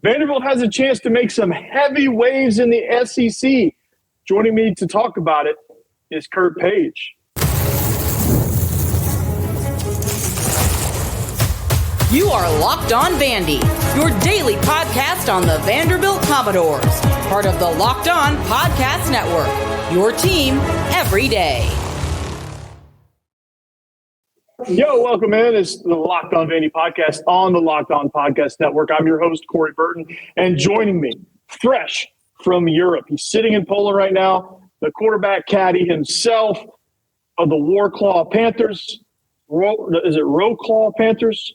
Vanderbilt has a chance to make some heavy waves in the SEC. Joining me to talk about it is Kurt Page. You are Locked On Vandy, your daily podcast on the Vanderbilt Commodores, part of the Locked On Podcast Network, your team every day. Yo, welcome in. It's the Locked On Vandy podcast on the Locked On Podcast Network. I'm your host, Corey Burton, and joining me, fresh from Europe, he's sitting in Poland right now, the quarterback caddy himself of the Wroclaw Panthers. Is it Wroclaw Panthers?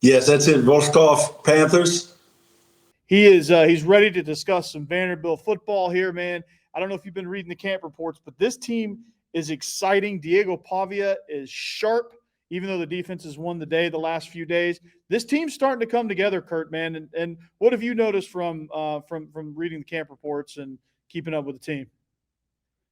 Yes, that's it, Wroclaw Panthers. He's ready to discuss some Vanderbilt football here, man. I don't know if you've been reading the camp reports, but this team is exciting. Diego Pavia is sharp. Even though the defense has won the day the last few days, this team's starting to come together, Kurt, man. And what have you noticed from reading the camp reports and keeping up with the team?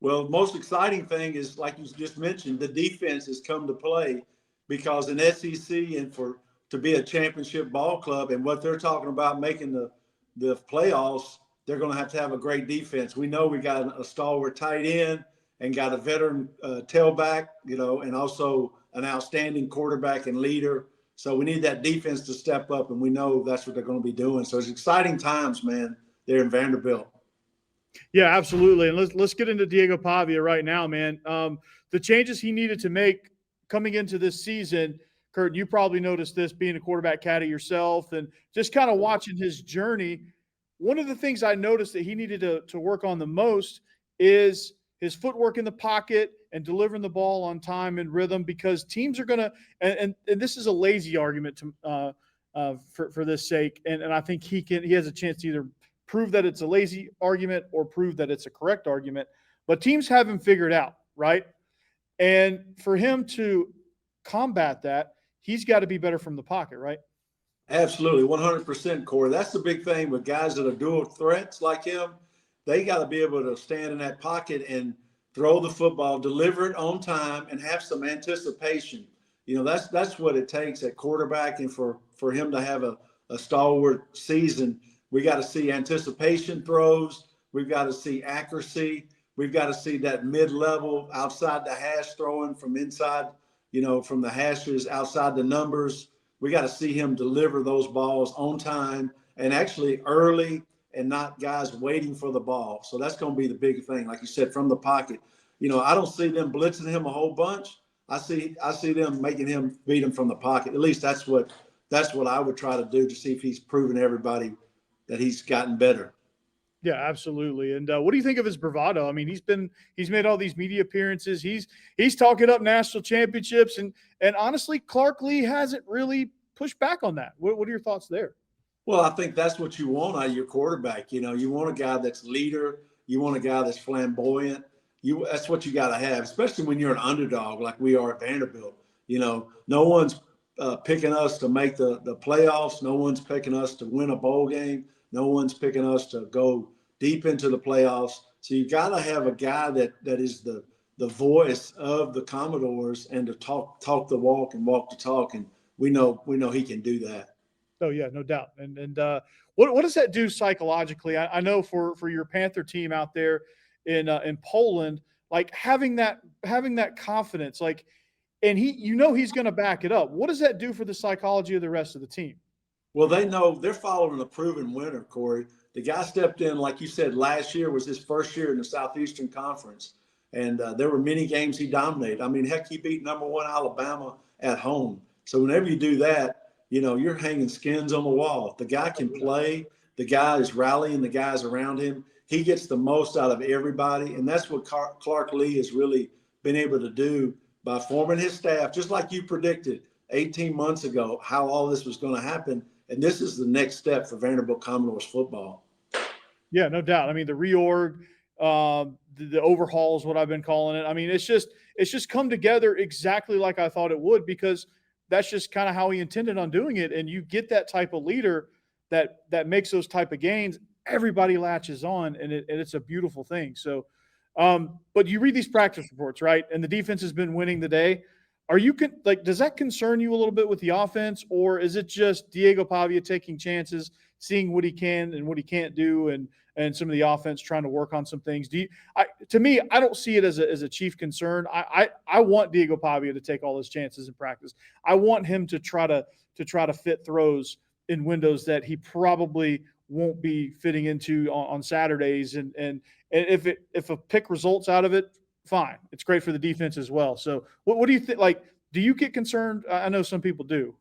Well, most exciting thing is, like you just mentioned, the defense has come to play because in SEC and to be a championship ball club and what they're talking about making the playoffs, they're going to have a great defense. We know we got a stalwart tight end and got a veteran tailback, and also an outstanding quarterback and leader. So we need that defense to step up, and we know that's what they're going to be doing. So it's exciting times, man, there in Vanderbilt. Yeah, absolutely. And let's get into Diego Pavia right now, man. The changes he needed to make coming into this season, Kurt, you probably noticed this being a quarterback caddy yourself and just kind of watching his journey. One of the things I noticed that he needed to work on the most is his footwork in the pocket and delivering the ball on time and rhythm, because teams are going to and this is a lazy argument for this sake. And I think he has a chance to either prove that it's a lazy argument or prove that it's a correct argument. But teams have him figured out, right? And for him to combat that, he's got to be better from the pocket, right? Absolutely, 100%, Corey. That's the big thing with guys that are dual threats like him. They got to be able to stand in that pocket and throw the football, deliver it on time, and have some anticipation. That's what it takes at quarterback. And for him to have a stalwart season, we got to see anticipation throws. We've got to see accuracy. We've got to see that mid-level outside the hash throwing from inside, from the hashes outside the numbers. We got to see him deliver those balls on time and actually early, and not guys waiting for the ball. So that's going to be the big thing, like you said, from the pocket. I don't see them blitzing him a whole bunch. I see them making him beat him from the pocket. At least that's what I would try to do to see if he's proven everybody that he's gotten better. Yeah, absolutely. And what do you think of his bravado? I mean, he's made all these media appearances. He's talking up national championships, and honestly, Clark Lea hasn't really pushed back on that. What are your thoughts there? Well, I think that's what you want out of your quarterback. You want a guy that's leader. You want a guy that's flamboyant. That's what you got to have, especially when you're an underdog like we are at Vanderbilt. No one's picking us to make the playoffs. No one's picking us to win a bowl game. No one's picking us to go deep into the playoffs. So you got to have a guy that is the voice of the Commodores and to talk the walk and walk the talk. And we know he can do that. Oh yeah, no doubt. And what does that do psychologically? I know for your Panther team out there in Poland, like having that confidence, like, and he's going to back it up. What does that do for the psychology of the rest of the team? Well, they know they're following a proven winner, Corey. The guy stepped in, like you said, last year was his first year in the Southeastern Conference, and there were many games he dominated. I mean, heck, he beat number 1 Alabama at home. So whenever you do that, you're hanging skins on the wall. The guy can play. The guy is rallying the guys around him. He gets the most out of everybody, and that's what Clark Lea has really been able to do by forming his staff, just like you predicted 18 months ago, how all this was going to happen. And this is the next step for Vanderbilt Commodores football. Yeah, no doubt. I mean, the reorg, the overhaul is what I've been calling it. I mean, it's just come together exactly like I thought it would, because that's just kind of how he intended on doing it. And you get that type of leader that makes those type of gains, everybody latches on, and it's a beautiful thing. So, but you read these practice reports, right? And the defense has been winning the day. Does that concern you a little bit with the offense, or is it just Diego Pavia taking chances, seeing what he can and what he can't do, and some of the offense trying to work on some things. To me, I don't see it as a chief concern. I want Diego Pavia to take all his chances in practice. I want him to try to fit throws in windows that he probably won't be fitting into on Saturdays. And if a pick results out of it, fine. It's great for the defense as well. So what do you think? Like, do you get concerned? I know some people do.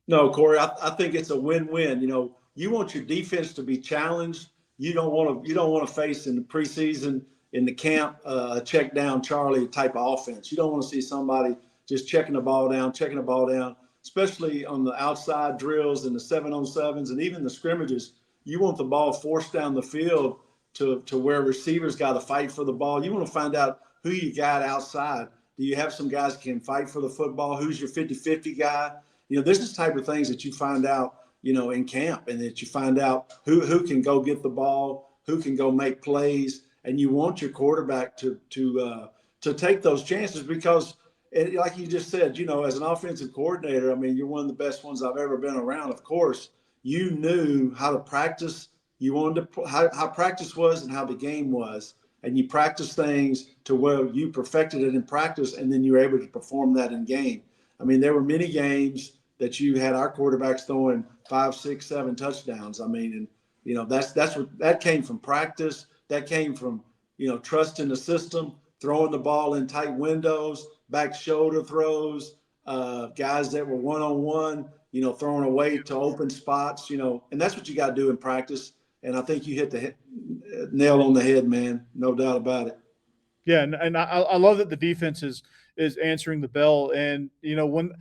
No, Corey, I think it's a win-win. You want your defense to be challenged. You don't want to face in the preseason, in the camp, check down Charlie type of offense. You don't want to see somebody just checking the ball down, especially on the outside drills and the 7-on-7s and even the scrimmages. You want the ball forced down the field to where receivers got to fight for the ball. You want to find out who you got outside. Do you have some guys that can fight for the football? Who's your 50-50 guy? This is the type of things that you find out, in camp, and that you find out who can go get the ball, who can go make plays, and you want your quarterback to take those chances because, like you just said, as an offensive coordinator, I mean, you're one of the best ones I've ever been around. Of course, you knew how to practice. You wanted to how practice was and how the game was, and you practice things to where you perfected it in practice, and then you were able to perform that in game. I mean, there were many games that you had our quarterbacks throwing 5, 6, 7 touchdowns. I mean, and that's what that came from practice. That came from trusting the system, throwing the ball in tight windows, back shoulder throws, guys that were one-on-one, throwing away to open spots, and that's what you got to do in practice. And I think you hit the nail on the head, man. No doubt about it. Yeah, and I love that the defense is answering the bell. And when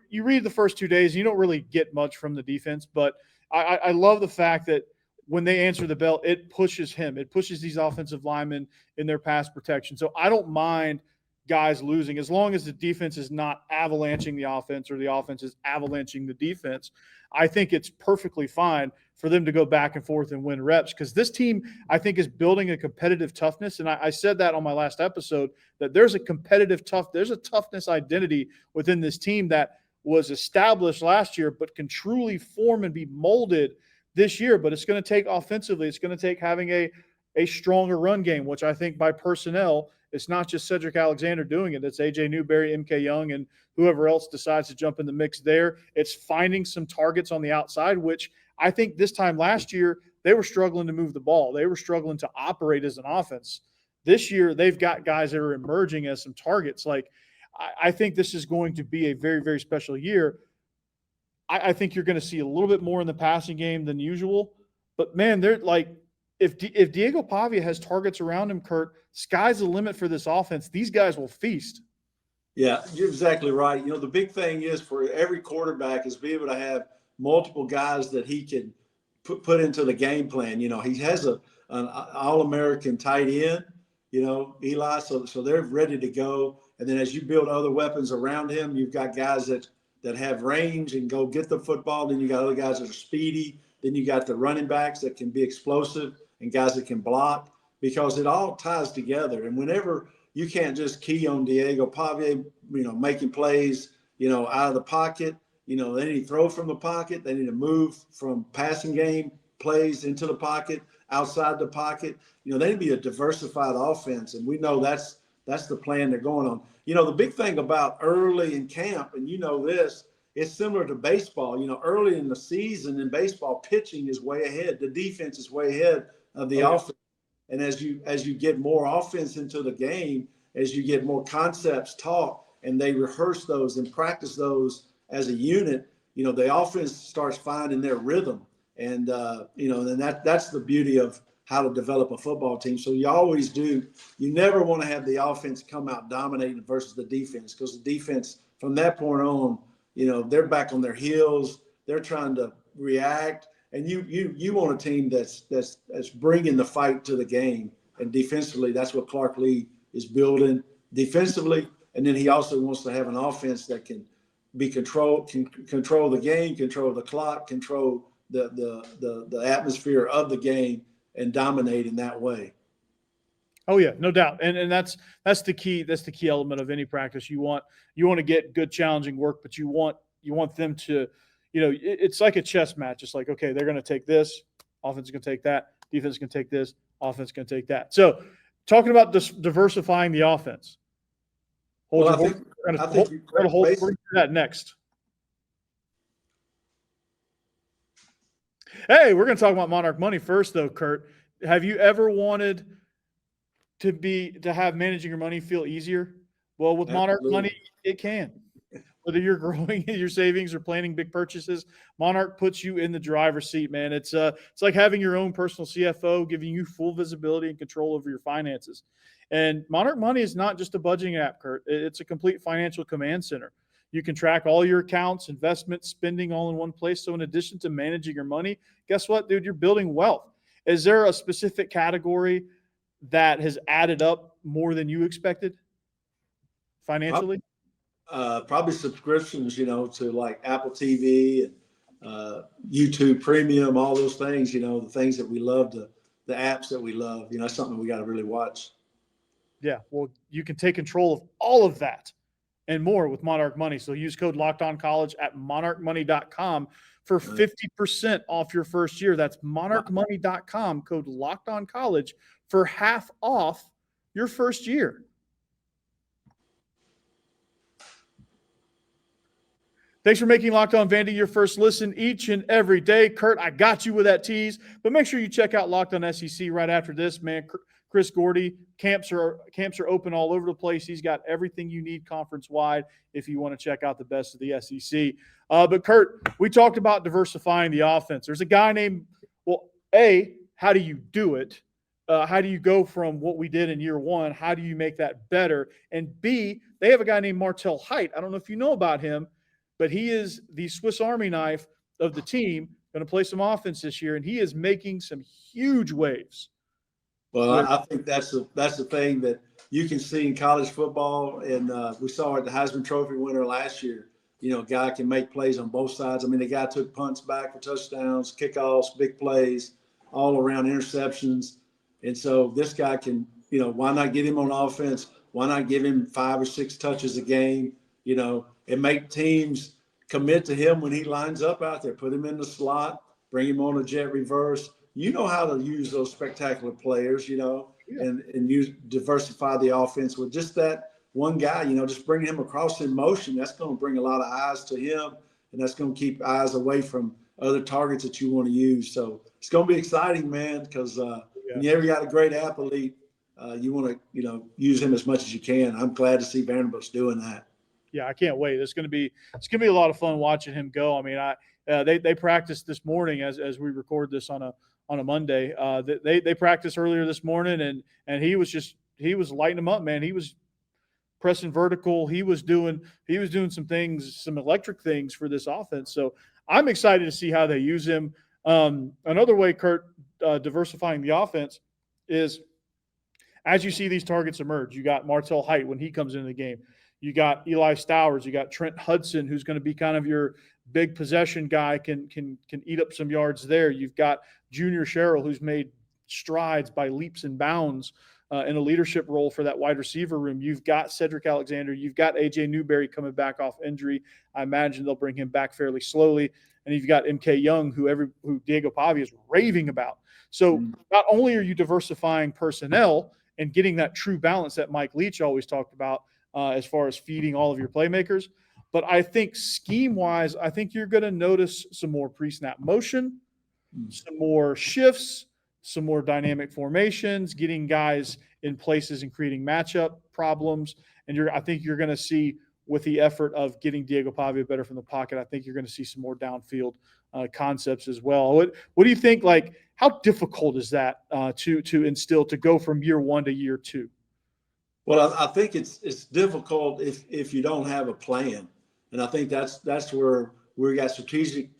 you read the first 2 days, you don't really get much from the defense, but I love the fact that when they answer the bell, it pushes him. It pushes these offensive linemen in their pass protection. So I don't mind guys losing as long as the defense is not avalanching the offense or the offense is avalanching the defense. I think it's perfectly fine for them to go back and forth and win reps, because this team, I think, is building a competitive toughness. And I said that on my last episode, that there's a there's a toughness identity within this team that was established last year, but can truly form and be molded this year. But it's going to take offensively, it's going to take having a stronger run game, which I think by personnel, it's not just Cedric Alexander doing it. It's A.J. Newberry, MK Young, and whoever else decides to jump in the mix there. It's finding some targets on the outside, which I think this time last year, they were struggling to move the ball. They were struggling to operate as an offense. This year, they've got guys that are emerging as some targets. Like, I think this is going to be a very, very special year. I think you're going to see a little bit more in the passing game than usual. But, man, they're like, if Diego Pavia has targets around him, Kurt, sky's the limit for this offense. These guys will feast. Yeah, you're exactly right. The big thing is for every quarterback is be able to have multiple guys that he can put into the game plan. He has an All-American tight end, Eli, so they're ready to go. And then as you build other weapons around him, you've got guys that have range and go get the football. Then you got other guys that are speedy. Then you got the running backs that can be explosive and guys that can block, because it all ties together. And whenever you can't just key on Diego Pavia, making plays, out of the pocket, they need to throw from the pocket. They need to move from passing game plays into the pocket, outside the pocket. They need to be a diversified offense. And we know that's the plan they're going on. The big thing about early in camp, and this, it's similar to baseball. Early in the season in baseball, pitching is way ahead. The defense is way ahead of the offense. And as you get more offense into the game, as you get more concepts taught, and they rehearse those and practice those as a unit, the offense starts finding their rhythm. And, and that's the beauty of how to develop a football team. So you always do. You never want to have the offense come out dominating versus the defense, because the defense from that point on, they're back on their heels. They're trying to react. And you want a team that's bringing the fight to the game. And defensively, that's what Clark Lea is building defensively. And then he also wants to have an offense that can control the game, control the clock, control the atmosphere of the game, and dominate in that way. Oh yeah, no doubt. And that's the key. That's the key element of any practice. You want to get good challenging work, but you want them to, it's like a chess match. It's like, okay, they're going to take this, offense is going to take that, defense is going to take this, offense is going to take that. So talking about diversifying the offense. We're going to hold that next. Hey, we're going to talk about Monarch Money first, though, Kurt. Have you ever wanted to have managing your money feel easier? Well, with Monarch Money, it can. Whether you're growing your savings or planning big purchases, Monarch puts you in the driver's seat, man. It's like having your own personal CFO, giving you full visibility and control over your finances. And Monarch Money is not just a budgeting app, Kurt. It's a complete financial command center. You can track all your accounts, investments, spending all in one place. So in addition to managing your money, guess what, dude? You're building wealth. Is there a specific category that has added up more than you expected financially? Probably subscriptions, to like Apple TV and YouTube Premium, all those things, the things that we love, the apps that we love. That's something we got to really watch. Yeah, well, you can take control of all of that and more with Monarch Money. So use code LOCKEDONCollege at monarchmoney.com for 50% off your first year. That's monarchmoney.com, code LOCKEDONCollege for half off your first year. Thanks for making Locked On Vandy your first listen each and every day. Kurt, I got you with that tease, but make sure you check out Locked On SEC right after this, man. Chris Gordy, camps are open all over the place. He's got everything you need conference-wide if you want to check out the best of the SEC. But, Kurt, we talked about diversifying the offense. There's a guy named, A, how do you do it? How do you go from what we did in year one? How do you make that better? And B, they have a guy named Martell Height. I don't know if you know about him, but he is the Swiss Army knife of the team, going to play some offense this year, and he is making some huge waves. Well, I think that's the thing that you can see in college football, and we saw it, the Heisman Trophy winner last year. A guy can make plays on both sides. I mean, the guy took punts back for touchdowns, kickoffs, big plays, all around interceptions. And so this guy can, why not get him on offense? Why not give him 5 or 6 touches a game, and make teams commit to him when he lines up out there, put him in the slot, bring him on a jet reverse. You know how to use those spectacular players, and use diversify the offense with just that one guy, just bringing him across in motion. That's going to bring a lot of eyes to him, and that's going to keep eyes away from other targets that you want to use. So it's going to be exciting, man, because when you ever got a great athlete, you want to, use him as much as you can. I'm glad to see Vanderbilt's doing that. Yeah, I can't wait. It's going to be a lot of fun watching him go. I mean, they practiced this morning as we record this on a Monday. They practiced earlier this morning, and he was lighting them up, man. He was pressing vertical. He was doing some things, some electric things for this offense. So I'm excited to see how they use him. Another way, Kurt, diversifying the offense is as you see these targets emerge. You got Martell Height when he comes into the game. You got Eli Stowers. You got Trent Hudson, who's going to be kind of your big possession guy, can eat up some yards there. You've got Junior Sherrill, who's made strides by leaps and bounds in a leadership role for that wide receiver room. You've got Cedric Alexander. You've got A.J. Newberry coming back off injury. I imagine they'll bring him back fairly slowly. And you've got M.K. Young, who Diego Pavia is raving about. So not only are you diversifying personnel and getting that true balance that Mike Leach always talked about, as far as feeding all of your playmakers. But I think scheme-wise, I think you're going to notice some more pre-snap motion, some more shifts, some more dynamic formations, getting guys in places and creating matchup problems. And I think you're going to see, with the effort of getting Diego Pavia better from the pocket, I think you're going to see some more downfield concepts as well. What do you think, how difficult is that to instill, to go from year one to year two? Well, I think it's difficult if you don't have a plan, and I think that's where we got strategic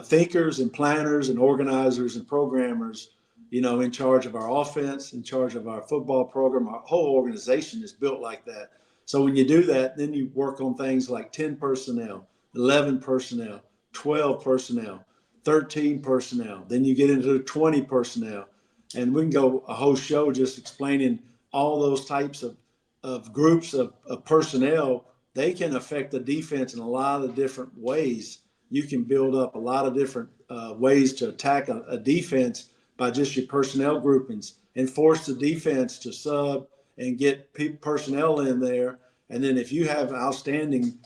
thinkers and planners and organizers and programmers, in charge of our offense, in charge of our football program. Our whole organization is built like that. So when you do that, then you work on things like 10 personnel, 11 personnel, 12 personnel, 13 personnel. Then you get into 20 personnel, and we can go a whole show just explaining all those types of groups of personnel. They can affect the defense in a lot of different ways. you can build up a lot of different ways to attack a defense by just your personnel groupings and force the defense to sub and get personnel in there. And then if you have outstanding,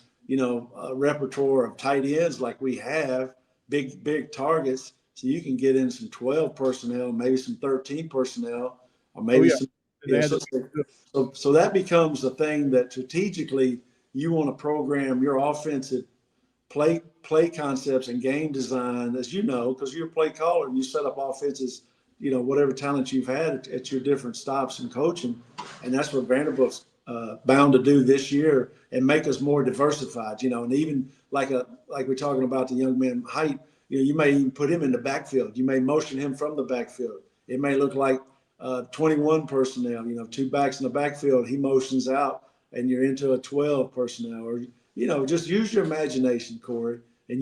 repertoire of tight ends like we have, big targets, so you can get in some 12 personnel, maybe some 13 personnel, or maybe some. So that becomes a thing that strategically you want to program your offensive play concepts and game design, as you know, because you're a play caller and you set up offenses, whatever talent you've had at your different stops in coaching. And that's what Vanderbilt's bound to do this year and make us more diversified, and even like we're talking about the young man height, you may even put him in the backfield. You may motion him from the backfield. It may look like 21 personnel, 2 backs in the backfield, he motions out and you're into a 12 personnel, or, just use your imagination, Corey. And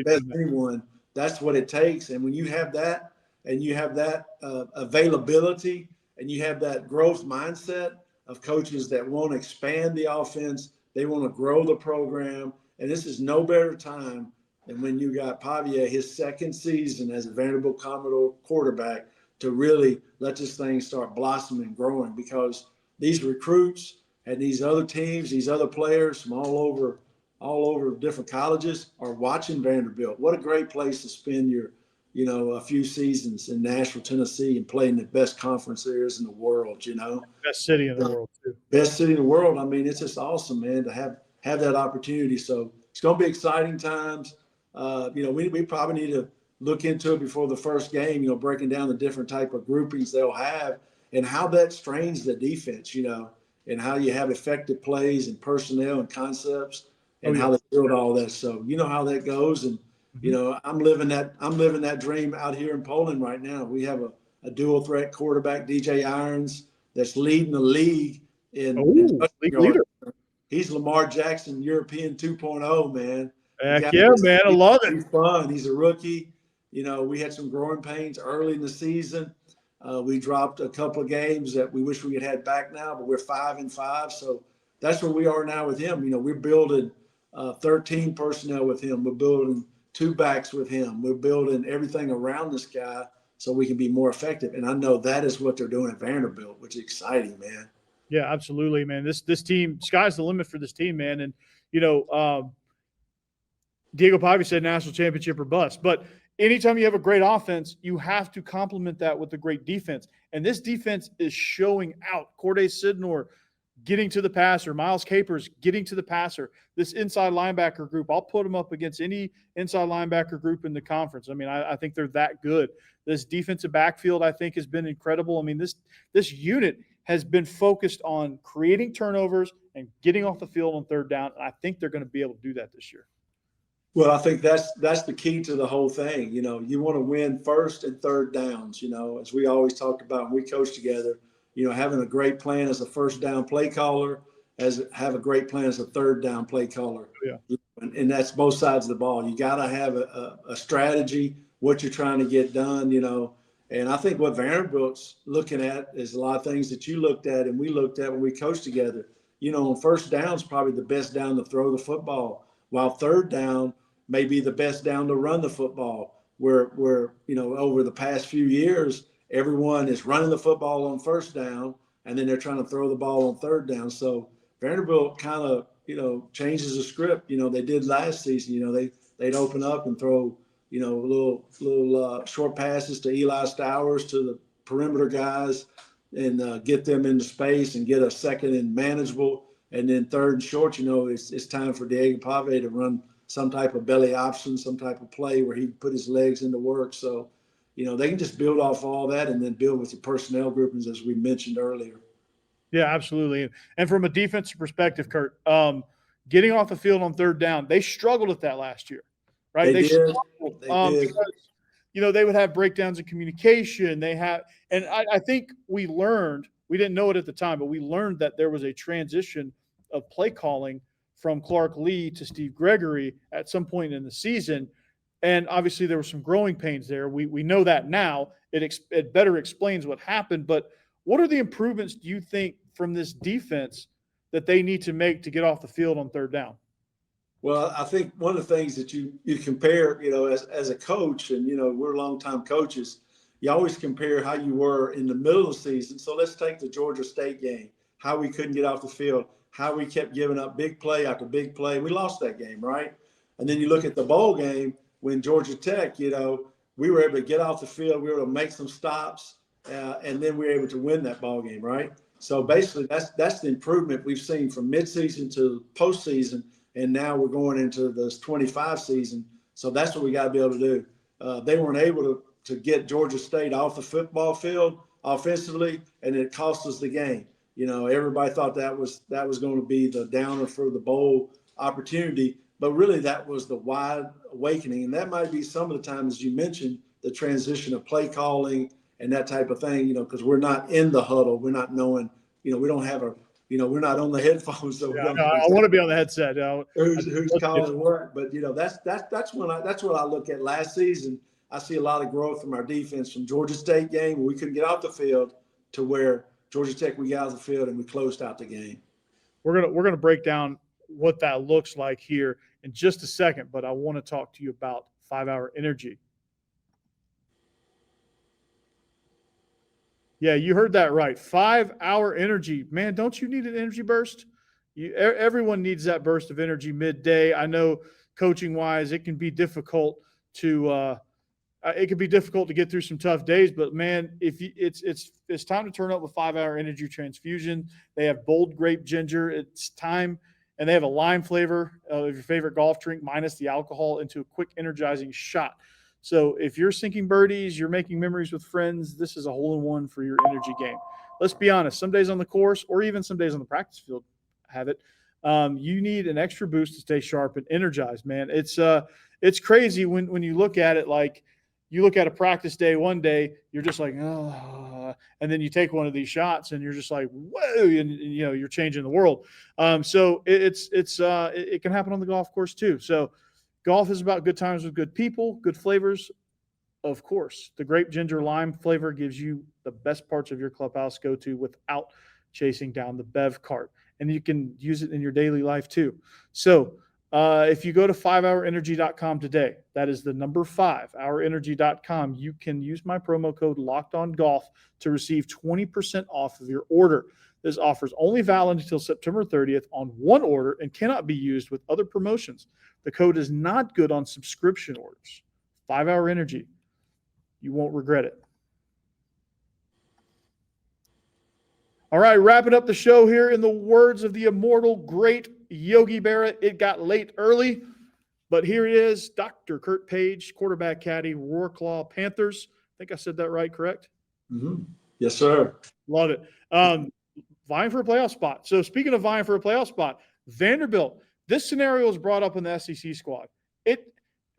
best anyone, that's what it takes. And when you have that and you have that availability and you have that growth mindset of coaches that want to expand the offense, they want to grow the program. And this is no better time than when you got Pavia, his second season as a Vanderbilt Commodore quarterback, to really let this thing start blossoming and growing, because these recruits and these other teams, these other players from all over different colleges are watching Vanderbilt. What a great place to spend your, a few seasons in Nashville, Tennessee, and playing the best conference there is in the world, Best city in the world, too. Best city in the world. I mean, it's just awesome, man, to have that opportunity. So it's going to be exciting times. We probably need to look into it before the first game, breaking down the different type of groupings they'll have and how that strains the defense, and how you have effective plays and personnel and concepts and how they build all that. So you know how that goes. And, I'm living that dream out here in Poland right now. We have a dual threat quarterback, DJ Irons, that's leading the league in league leader. He's Lamar Jackson, European 2.0, man. Heck yeah, man. I love it. He's fun. He's a rookie. We had some growing pains early in the season. We dropped a couple of games that we wish we had had back now, but we're 5-5. So that's where we are now with him. We're building 13 personnel with him. We're building 2 backs with him. We're building everything around this guy so we can be more effective. And I know that is what they're doing at Vanderbilt, which is exciting, man. Yeah, absolutely, man. This team, sky's the limit for this team, man. And, Diego Pavia said national championship or bust. But anytime you have a great offense, you have to complement that with a great defense. And this defense is showing out. Corday Sidnor getting to the passer, Miles Capers getting to the passer. This inside linebacker group, I'll put them up against any inside linebacker group in the conference. I mean, I think they're that good. This defensive backfield, I think, has been incredible. I mean, this unit has been focused on creating turnovers and getting off the field on third down. And I think they're going to be able to do that this year. Well, I think that's the key to the whole thing. You want to win first and third downs, as we always talked about when we coached together, having a great plan as a first down play caller, have a great plan as a third down play caller. Yeah. And that's both sides of the ball. You got to have a strategy, what you're trying to get done, And I think what Vanderbilt's looking at is a lot of things that you looked at and we looked at when we coached together. On first down's probably the best down to throw the football, while third down may be the best down to run the football, where over the past few years, everyone is running the football on first down, and then they're trying to throw the ball on third down. So Vanderbilt kind of, changes the script. They did last season. They'd open up and throw, little short passes to Eli Stowers, to the perimeter guys, and get them into space and get a second and manageable. And then third and short, it's time for Diego Pavia to run some type of belly option, some type of play where he put his legs into work. So, they can just build off all that and then build with the personnel groupings, as we mentioned earlier. Yeah, absolutely. And from a defensive perspective, Kurt, getting off the field on third down, they struggled at that last year, right? They did. Because, they would have breakdowns in communication. And I think we learned, we didn't know it at the time, but we learned that there was a transition of play calling from Clark Lea to Steve Gregory at some point in the season. And obviously there were some growing pains there. We know that now. It better explains what happened. But what are the improvements, do you think, from this defense that they need to make to get off the field on third down? Well, I think one of the things that you compare, as a coach, and, we're longtime coaches, you always compare how you were in the middle of the season. So let's take the Georgia State game, how we couldn't get off the field, how we kept giving up big play after big play. We lost that game, right? And then you look at the bowl game when Georgia Tech, we were able to get off the field, we were able to make some stops, and then we were able to win that ball game, right? So basically, that's the improvement we've seen from midseason to postseason. And now we're going into this 25 season. So that's what we got to be able to do. They weren't able to get Georgia State off the football field offensively, and it cost us the game. Everybody thought that was going to be the downer for the bowl opportunity, but really that was the wide awakening. And that might be some of the time, as you mentioned, the transition of play calling and that type of thing, because we're not in the huddle. We're not knowing, we don't have we're not on the headphones. So I want to be on the headset. Who's calling what? But that's what I look at. Last season, I see a lot of growth from our defense from Georgia State game where we couldn't get off the field to where Georgia Tech we got off the field and we closed out the game. We're gonna break down what that looks like here in just a second, but I want to talk to you about 5 Hour Energy. Yeah, you heard that right. 5 Hour Energy. Man, don't you need an energy burst? Everyone needs that burst of energy midday. I know coaching-wise, it can be difficult to get through some tough days, but man, it's time to turn up with 5 Hour Energy Transfusion. They have bold grape ginger. It's time, and they have a lime flavor of your favorite golf drink minus the alcohol into a quick energizing shot. So if you're sinking birdies, you're making memories with friends, this is a hole-in-one for your energy game. Let's be honest, some days on the course or even some days on the practice field have it. You need an extra boost to stay sharp and energized, man. It's crazy when you look at it, like you look at a practice day one day, you're just like, oh, and then you take one of these shots and you're just like, whoa, and you're changing the world. So it can happen on the golf course too. So golf is about good times with good people, good flavors. Of course, the grape ginger lime flavor gives you the best parts of your clubhouse go-to without chasing down the bev cart. And you can use it in your daily life too. So if you go to 5hourenergy.com today, that is the number 5hourenergy.com, you can use my promo code LOCKEDONGOLF to receive 20% off of your order. This offer is only valid until September 30th on one order and cannot be used with other promotions. The code is not good on subscription orders. 5 Hour Energy. You won't regret it. All right, wrapping up the show here in the words of the immortal great Yogi Berra. It got late early, but here it is. Dr. Kurt Page, quarterback caddy, Wroclaw Panthers. I think I said that right, correct? Mm-hmm. Yes, sir. Love it. Vying for a playoff spot. So speaking of vying for a playoff spot, Vanderbilt, this scenario was brought up in the SEC squad.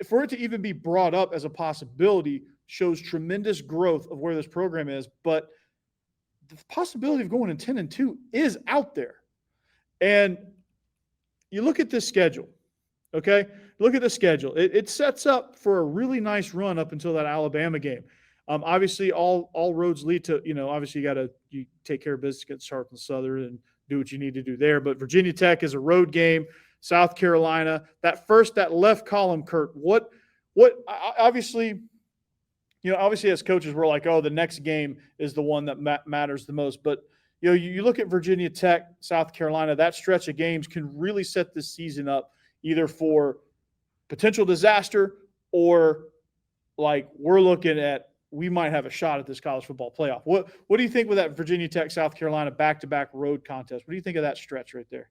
For it to even be brought up as a possibility shows tremendous growth of where this program is, but the possibility of going in 10-2 is out there. And you look at this schedule, okay? Look at the schedule. It sets up for a really nice run up until that Alabama game. Obviously, all roads lead to, obviously you take care of business against Charleston Southern and do what you need to do there. But Virginia Tech is a road game. South Carolina, that left column, Kurt, what obviously as coaches, we're like, oh, the next game is the one that matters the most. But, you look at Virginia Tech, South Carolina, that stretch of games can really set this season up either for potential disaster or like we're looking at, we might have a shot at this college football playoff. What do you think with that Virginia Tech, South Carolina back-to-back road contest? What do you think of that stretch right there?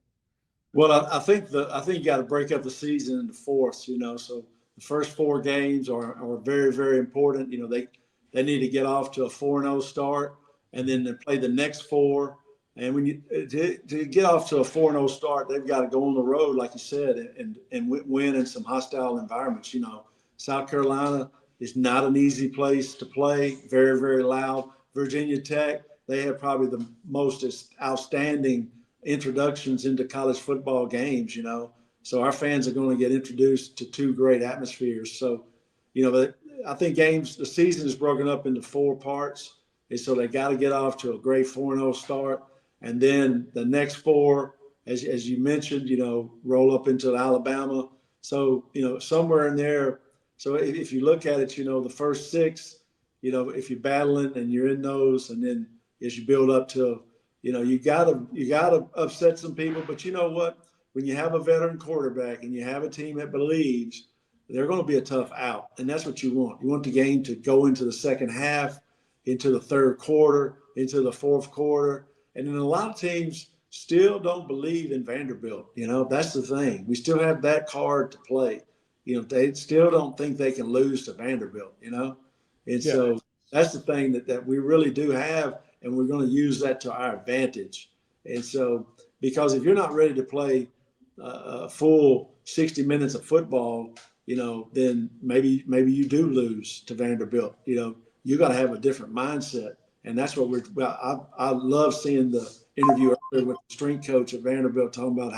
Well, I think you got to break up the season into fourths, so the first 4 games are very, very important. They need to get off to a 4-0 start and then they play the next 4. And when to get off to a 4-0 start, they've got to go on the road, like you said, and win in some hostile environments. South Carolina is not an easy place to play, very, very loud. Virginia Tech, they have probably the most outstanding introductions into college football games, So our fans are going to get introduced to 2 great atmospheres. So, I think the season is broken up into 4 parts. And so they got to get off to a great 4-0 start. And then the next 4, as you mentioned, roll up into Alabama. So, somewhere in there. So if you look at it, the first 6, if you're battling and you're in those, and then as you build up to, you gotta upset some people. But you know what? When you have a veteran quarterback and you have a team that believes, they're going to be a tough out. And that's what you want. You want the game to go into the second half, into the third quarter, into the fourth quarter. And then a lot of teams still don't believe in Vanderbilt. That's the thing. We still have that card to play. They still don't think they can lose to Vanderbilt, And so that's the thing that we really do have, and we're going to use that to our advantage. And so, because if you're not ready to play a full 60 minutes of football, then maybe you do lose to Vanderbilt. You got to have a different mindset. And that's what I love seeing the interview earlier with the strength coach at Vanderbilt talking about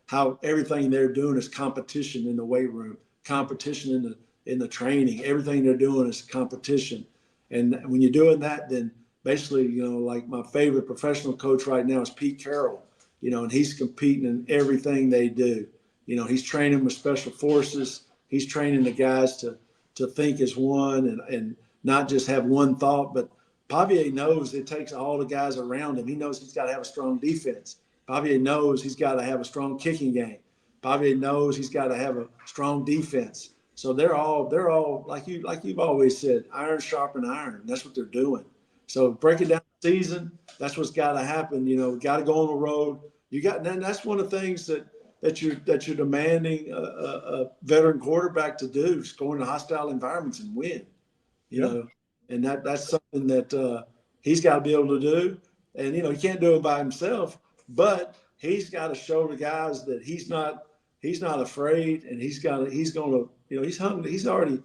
how everything they're doing is competition in the weight room, competition in the training. Everything they're doing is competition. And when you're doing that, then basically, like my favorite professional coach right now is Pete Carroll, and he's competing in everything they do. He's training with special forces. He's training the guys to think as one and not just have one thought. But Pavia knows it takes all the guys around him. He knows he's got to have a strong defense. Pavia knows he's got to have a strong kicking game. Pavia knows he's got to have a strong defense. So they're all like you've always said, iron sharpen iron. That's what they're doing. So breaking down the season, that's what's got to happen. Got to go on the road. And that's one of the things that you're demanding a veteran quarterback to do, is go into hostile environments and win. And that's something that he's got to be able to do. And he can't do it by himself, but he's got to show the guys that he's not afraid, and he's going to he's hungry. He's already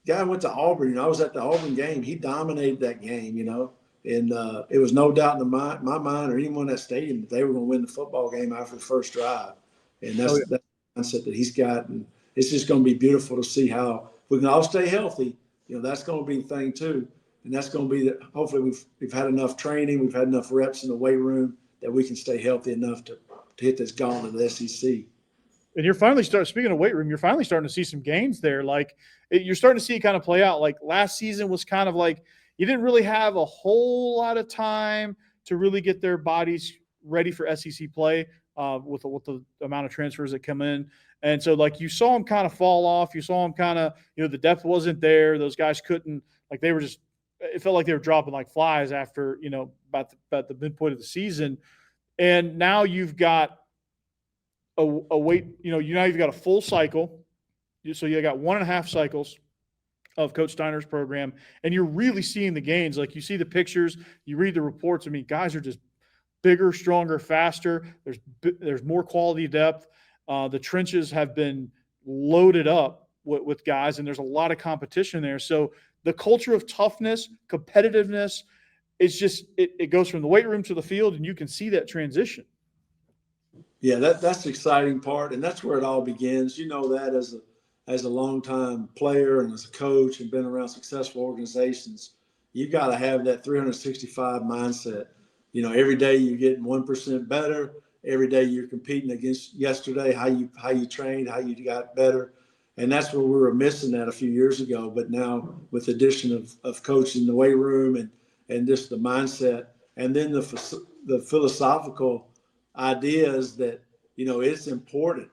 guy went to Auburn. I was at the Auburn game. He dominated that game. And it was no doubt in my mind or anyone in that stadium that they were going to win the football game after the first drive. And that's the mindset that he's got. And it's just going to be beautiful to see how we can all stay healthy. That's going to be the thing too. And that's going to be that hopefully we've had enough training, we've had enough reps in the weight room that we can stay healthy enough to hit this gauntlet of the SEC. And you're finally speaking of weight room, you're finally starting to see some gains there. Like you're starting to see it kind of play out. Like last season was kind of like you didn't really have a whole lot of time to really get their bodies ready for SEC play with the amount of transfers that come in. And so like you saw them kind of fall off. You saw them kind of, the depth wasn't there. Those guys couldn't, like they were just, it felt like they were dropping like flies after, about the midpoint of the season. And now you've got a weight, now you've got a full cycle. So you got 1.5 cycles of Coach Steiner's program, and you're really seeing the gains. Like you see the pictures, you read the reports. I mean, guys are just bigger, stronger, faster. There's more quality depth. The trenches have been loaded up with guys, and there's a lot of competition there. So the culture of toughness, competitiveness, it's just it goes from the weight room to the field, and you can see that transition. Yeah, that's the exciting part, and that's where it all begins. That as a longtime player and as a coach and been around successful organizations, you've got to have that 365 mindset. Every day you're getting 1% better. Every day you're competing against yesterday, how you trained, how you got better. And that's where we were missing that a few years ago. But now with the addition of coaching in the weight room and just the mindset, and then the philosophical ideas that, it's important,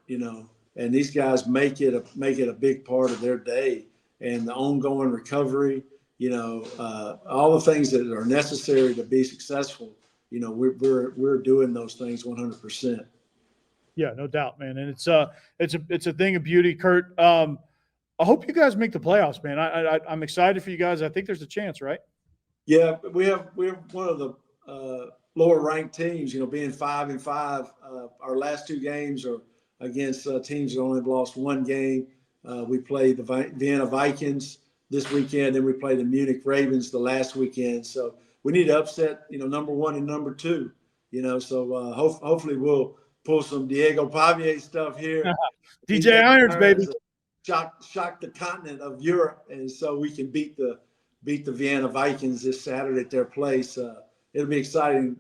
and these guys make it a big part of their day, and the ongoing recovery, all the things that are necessary to be successful. We're doing those things 100%. Yeah, no doubt, man. And it's a thing of beauty, Kurt. I hope you guys make the playoffs, man. I'm excited for you guys. I think there's a chance, right? Yeah, we're one of the lower ranked teams. Being 5-5. Our last 2 games are against teams that only have lost 1 game. We play the Vienna Vikings this weekend, then we play the Munich Ravens the last weekend. So we need to upset, number 1 and number 2. So hopefully we'll pull some Diego Pavia stuff here. DJ Irons, baby. Shock the continent of Europe, and so we can beat the Vienna Vikings this Saturday at their place. it'll be exciting.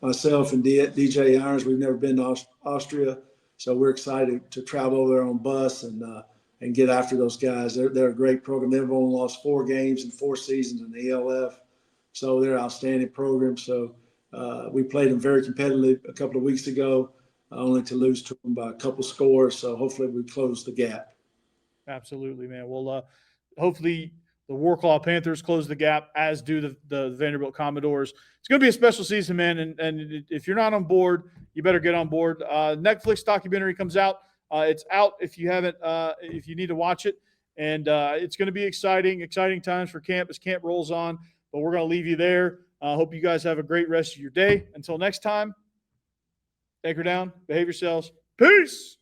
Myself and DJ Irons, we've never been to Austria, so we're excited to travel over there on bus and get after those guys. They're a great program. They've only lost 4 games in 4 seasons in the ELF, so they're an outstanding program. So we played them very competitively a couple of weeks ago, only to lose to them by a couple scores. So hopefully we close the gap. Absolutely, man. Well, hopefully the Wroclaw Panthers close the gap, as do the Vanderbilt Commodores. It's going to be a special season, man. And if you're not on board, you better get on board. Netflix documentary comes out. It's out if you haven't, if you need to watch it. And it's going to be exciting times for camp as camp rolls on. But we're going to leave you there. Hope you guys have a great rest of your day. Until next time, anchor down, behave yourselves. Peace.